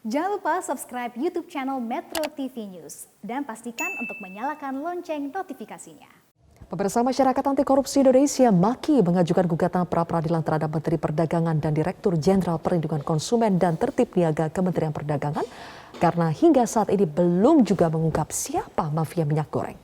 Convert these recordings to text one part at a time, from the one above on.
Jangan lupa subscribe YouTube channel Metro TV News dan pastikan untuk menyalakan lonceng notifikasinya. Pemirsa, Masyarakat Anti Korupsi Indonesia MAKI mengajukan gugatan pra-peradilan terhadap Menteri Perdagangan dan Direktur Jenderal Perlindungan Konsumen dan Tertib Niaga Kementerian Perdagangan karena hingga saat ini belum juga mengungkap siapa mafia minyak goreng.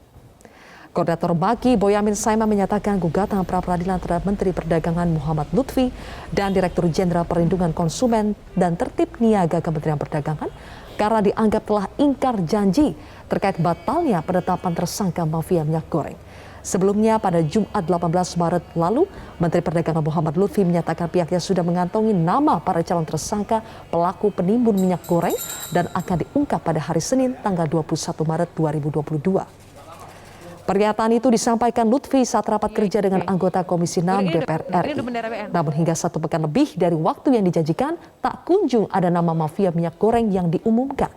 Koordinator MAKI Boyamin Saiman menyatakan gugatan pra-peradilan terhadap Menteri Perdagangan Muhammad Lutfi dan Direktur Jenderal Perlindungan Konsumen dan Tertib Niaga Kementerian Perdagangan karena dianggap telah ingkar janji terkait batalnya penetapan tersangka mafia minyak goreng. Sebelumnya pada Jumat 18 Maret lalu, Menteri Perdagangan Muhammad Lutfi menyatakan pihaknya sudah mengantongi nama para calon tersangka pelaku penimbun minyak goreng dan akan diungkap pada hari Senin tanggal 21 Maret 2022. Pernyataan itu disampaikan Lutfi saat rapat kerja dengan anggota Komisi 6 DPR RI. Namun hingga 1 pekan lebih dari waktu yang dijanjikan, tak kunjung ada nama mafia minyak goreng yang diumumkan.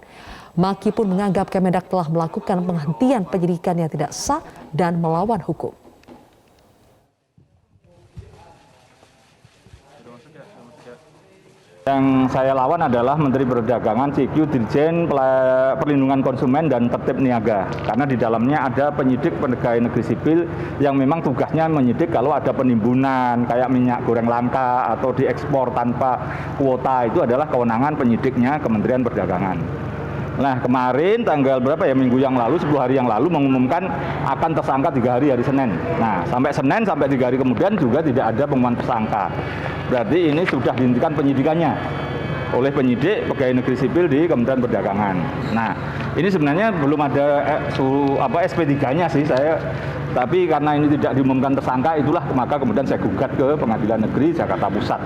MAKI pun menganggap Kemendak telah melakukan penghentian penyidikan yang tidak sah dan melawan hukum. Yang saya lawan adalah Menteri Perdagangan, CQ, Dirjen Perlindungan Konsumen dan Tertib Niaga. Karena di dalamnya ada penyidik pegawai negeri sipil yang memang tugasnya menyidik kalau ada penimbunan kayak minyak goreng langka atau diekspor tanpa kuota, itu adalah kewenangan penyidiknya Kementerian Perdagangan. Nah, kemarin tanggal berapa ya, minggu yang lalu, 10 hari yang lalu mengumumkan akan tersangka 3 hari Senin. Nah, sampai Senin sampai 3 hari kemudian juga tidak ada pengumuman tersangka. Berarti ini sudah dihentikan penyidikannya oleh penyidik pegawai negeri sipil di Kementerian Perdagangan. Nah, ini sebenarnya belum ada SP3-nya sih saya, tapi karena ini tidak diumumkan tersangka, itulah maka kemudian saya gugat ke Pengadilan Negeri Jakarta Pusat.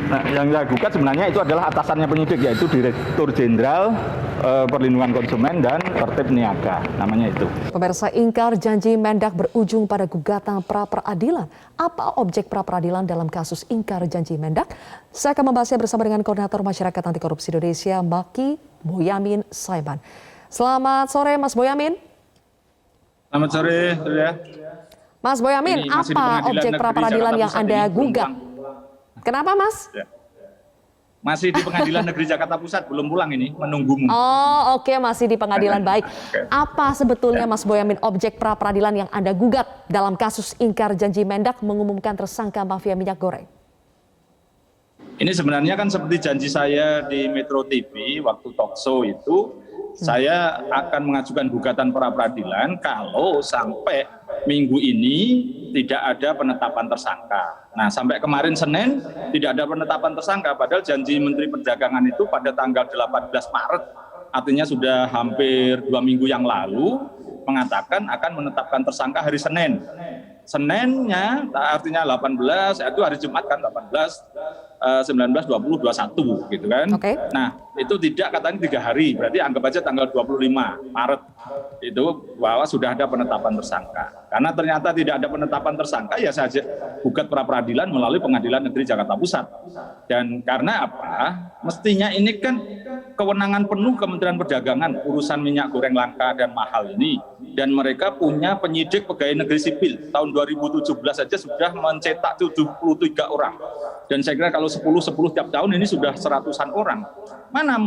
Nah, yang saya gugat sebenarnya itu adalah atasannya penyidik, yaitu Direktur Jenderal Perlindungan Konsumen dan Tertib Niaga, namanya itu. Pemirsa, ingkar janji Mendak berujung pada gugatan pra-peradilan. Apa objek pra-peradilan dalam kasus ingkar janji Mendak? Saya akan membahasnya bersama dengan Koordinator Masyarakat Anti Korupsi Indonesia, MAKI, Boyamin Saiman. Selamat sore, Mas Boyamin. Selamat sore, ya. Mas Boyamin, apa objek pra-peradilan yang Anda gugat? Kenapa, Mas? Ya. Masih di Pengadilan Negeri Jakarta Pusat, belum pulang ini, menunggumu. Oh, oke, masih di pengadilan. Baik. Apa sebetulnya, Mas Boyamin, objek pra-peradilan yang Anda gugat dalam kasus ingkar janji Mendak mengumumkan tersangka mafia minyak goreng? Ini sebenarnya kan seperti janji saya di Metro TV waktu talk show itu, saya akan mengajukan gugatan pra-peradilan kalau sampai minggu ini tidak ada penetapan tersangka. Nah, sampai kemarin Senin tidak ada penetapan tersangka, padahal janji Menteri Perdagangan itu pada tanggal 18 Maret, artinya sudah hampir 2 minggu yang lalu, mengatakan akan menetapkan tersangka hari Senin. Seninnya artinya 18, itu hari Jumat kan, 18, 19, 20, 21 gitu kan. Okay. Nah, itu tidak, katanya 3 hari, berarti anggap aja tanggal 25 Maret itu bahwa sudah ada penetapan tersangka. Karena ternyata tidak ada penetapan tersangka, ya saja gugat pra-peradilan melalui Pengadilan Negeri Jakarta Pusat. Dan karena apa? Mestinya ini kan kewenangan penuh Kementerian Perdagangan urusan minyak goreng langka dan mahal ini, dan mereka punya penyidik pegawai negeri sipil. Tahun 2017 saja sudah mencetak 73 orang. Dan saya kira kalau 10 tiap tahun ini sudah 100-an orang. Mana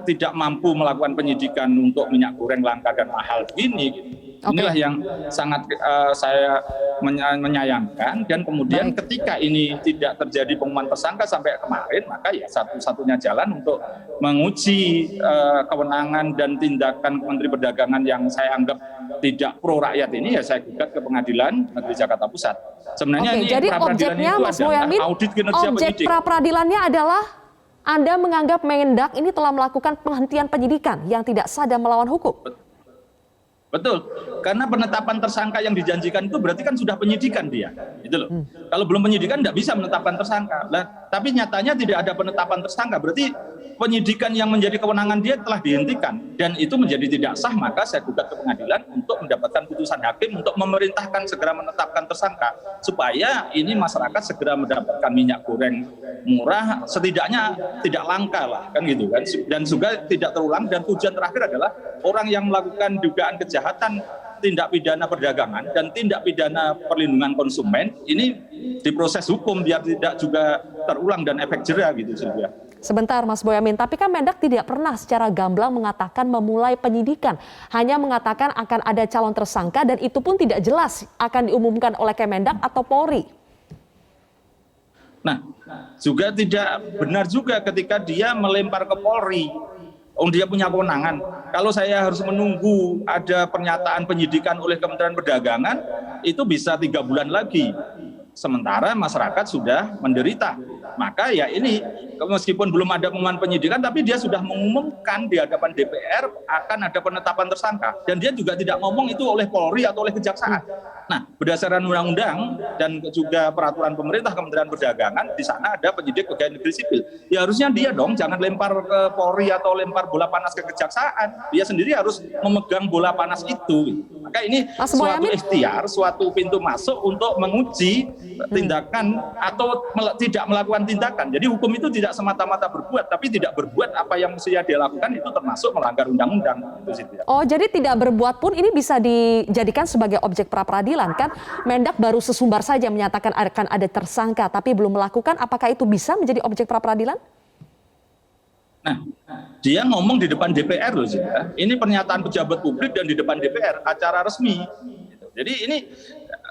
tidak mampu melakukan penyidikan untuk minyak goreng langka dan mahal begini. Inilah yang sangat saya menyayangkan, dan kemudian ketika ini tidak terjadi pengumuman tersangka sampai kemarin, maka ya satu-satunya jalan untuk menguji kewenangan dan tindakan Menteri Perdagangan yang saya anggap tidak pro rakyat ini, ya saya gugat ke Pengadilan Negeri Jakarta Pusat. Sebenarnya ini jadi pra-peradilan objeknya, itu Mas adalah Boyamin, audit kinerja objek penyidik. pra-peradilannya adalah Anda menganggap Mendak ini telah melakukan penghentian penyidikan yang tidak sah dan melawan hukum. Betul, karena penetapan tersangka yang dijanjikan itu berarti kan sudah penyidikan dia, gitu loh. Kalau belum penyidikan tidak bisa menetapkan tersangka. Tapi nyatanya tidak ada penetapan tersangka, berarti penyidikan yang menjadi kewenangan dia telah dihentikan, dan itu menjadi tidak sah. Maka saya gugat ke pengadilan untuk mendapatkan putusan hakim untuk memerintahkan segera menetapkan tersangka, supaya ini masyarakat segera mendapatkan minyak goreng murah, setidaknya tidak langka lah, kan gitu kan, dan juga tidak terulang. Dan tujuan terakhir adalah orang yang melakukan dugaan kejahatan tindak pidana perdagangan dan tindak pidana perlindungan konsumen ini diproses hukum biar tidak juga terulang dan efek jera gitu, Sylvia. Sebentar Mas Boyamin, tapi kan Mendak tidak pernah secara gamblang mengatakan memulai penyidikan. Hanya mengatakan akan ada calon tersangka dan itu pun tidak jelas akan diumumkan oleh Kemendak atau Polri. Nah, juga tidak benar juga ketika dia melempar ke Polri. Dia punya kewenangan. Kalau saya harus menunggu ada pernyataan penyidikan oleh Kementerian Perdagangan, itu bisa 3 bulan lagi. Sementara masyarakat sudah menderita. Maka ya ini, meskipun belum ada pengumuman penyidikan, tapi dia sudah mengumumkan di hadapan DPR akan ada penetapan tersangka. Dan dia juga tidak ngomong itu oleh Polri atau oleh Kejaksaan. Nah, berdasarkan undang-undang dan juga peraturan pemerintah Kementerian Perdagangan, di sana ada penyidik pegawai negeri sipil. Ya harusnya dia dong, jangan lempar ke Polri atau lempar bola panas ke Kejaksaan. Dia sendiri harus memegang bola panas itu. Maka ini suatu ikhtiar, suatu pintu masuk untuk menguji tindakan atau tidak melakukan tindakan. Jadi hukum itu tidak semata-mata berbuat, tapi tidak berbuat apa yang mestinya dia lakukan itu termasuk melanggar undang-undang. Oh, jadi tidak berbuat pun ini bisa dijadikan sebagai objek pra-peradilan kan? Mendak baru sesumbar saja menyatakan akan ada tersangka, tapi belum melakukan. Apakah itu bisa menjadi objek pra-peradilan? Nah, dia ngomong di depan DPR loh, ini pernyataan pejabat publik dan di depan DPR, acara resmi. Jadi ini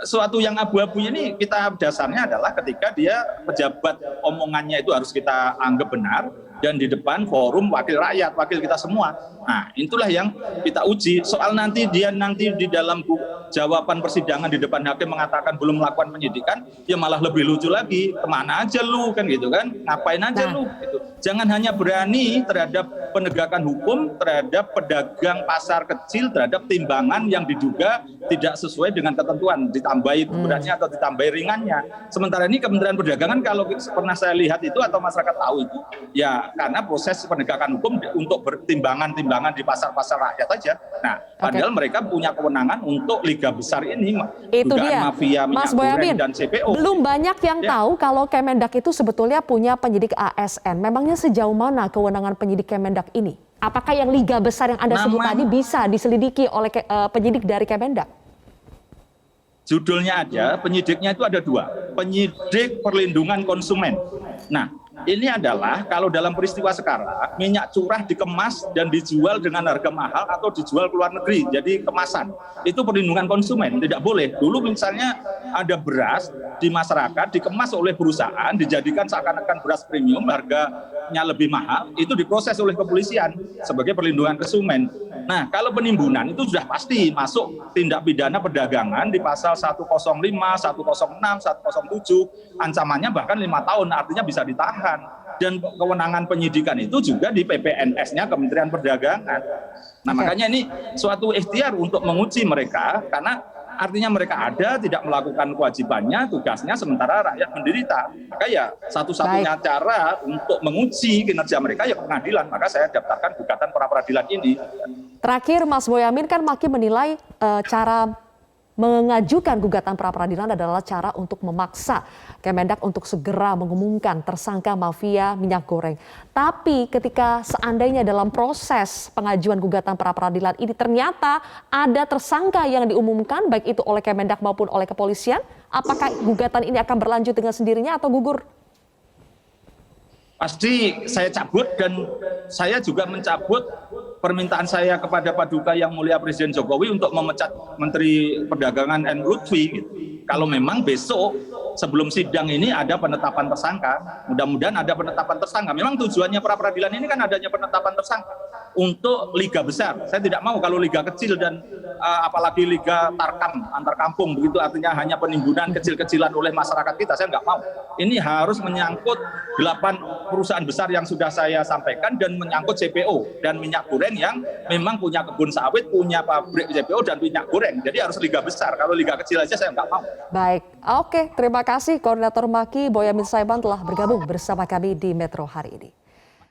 suatu yang abu-abu ini kita dasarnya adalah ketika dia pejabat omongannya itu harus kita anggap benar dan di depan forum wakil rakyat, wakil kita semua. Nah, itulah yang kita uji. Soal nanti di dalam jawaban persidangan di depan hakim mengatakan belum melakukan penyidikan, ya malah lebih lucu lagi. Kemana aja lu kan gitu kan? Ngapain aja lu? Gitu. Jangan hanya berani terhadap penegakan hukum, terhadap pedagang pasar kecil, terhadap timbangan yang diduga tidak sesuai dengan ketentuan, ditambahi beratnya atau ditambahi ringannya. Sementara ini Kementerian Perdagangan kalau pernah saya lihat itu atau masyarakat tahu itu, ya karena proses penegakan hukum untuk bertimbangan-timbangan di pasar-pasar rakyat aja. Nah, padahal mereka punya kewenangan untuk liga besar ini, itu dia, mafia minyak goreng dan CPO. Belum banyak yang tahu kalau Kemendak itu sebetulnya punya penyidik ASN. Memangnya sejauh mana kewenangan penyidik Kemendak ini? Apakah yang liga besar yang Anda sebut tadi bisa diselidiki oleh penyidik dari Kemendak? Judulnya aja, penyidiknya itu ada 2. Penyidik perlindungan konsumen. Nah, ini adalah kalau dalam peristiwa sekarang, minyak curah dikemas dan dijual dengan harga mahal atau dijual ke luar negeri, jadi kemasan. Itu perlindungan konsumen, tidak boleh. Dulu misalnya ada beras di masyarakat, dikemas oleh perusahaan, dijadikan seakan-akan beras premium, harganya lebih mahal, itu diproses oleh kepolisian sebagai perlindungan konsumen. Nah, kalau penimbunan itu sudah pasti masuk tindak pidana perdagangan di pasal 105, 106, 107, ancamannya bahkan 5 tahun, artinya bisa ditahan. Dan kewenangan penyidikan itu juga di PPNS-nya Kementerian Perdagangan. Nah, makanya ini suatu ikhtiar untuk menguji mereka, karena artinya mereka ada, tidak melakukan kewajibannya, tugasnya, sementara rakyat menderita. Maka ya satu-satunya cara untuk menguji kinerja mereka ya pengadilan. Maka saya daftarkan gugatan pra-peradilan ini. Terakhir, Mas Boyamin, kan Maki menilai cara mengajukan gugatan pra-peradilan adalah cara untuk memaksa Kemendak untuk segera mengumumkan tersangka mafia minyak goreng. Tapi ketika seandainya dalam proses pengajuan gugatan pra-peradilan ini ternyata ada tersangka yang diumumkan, baik itu oleh Kemendak maupun oleh kepolisian, apakah gugatan ini akan berlanjut dengan sendirinya atau gugur? Pasti saya cabut, dan saya juga mencabut permintaan saya kepada Paduka Yang Mulia Presiden Jokowi untuk memecat Menteri Perdagangan N. Lutfi. Gitu. Kalau memang besok sebelum sidang ini ada penetapan tersangka, mudah-mudahan ada penetapan tersangka. Memang tujuannya pra-peradilan ini kan adanya penetapan tersangka untuk liga besar. Saya tidak mau kalau liga kecil dan apalagi liga tarkam antar kampung begitu, artinya hanya penimbunan kecil-kecilan oleh masyarakat kita. Saya nggak mau. Ini harus menyangkut 8 perusahaan besar yang sudah saya sampaikan dan menyangkut CPO dan minyak goreng yang memang punya kebun sawit, punya pabrik CPO dan minyak goreng. Jadi harus liga besar. Kalau liga kecil aja saya nggak mau. Baik, oke. Terima kasih Koordinator Maki Boyamin Saiban telah bergabung bersama kami di Metro hari ini.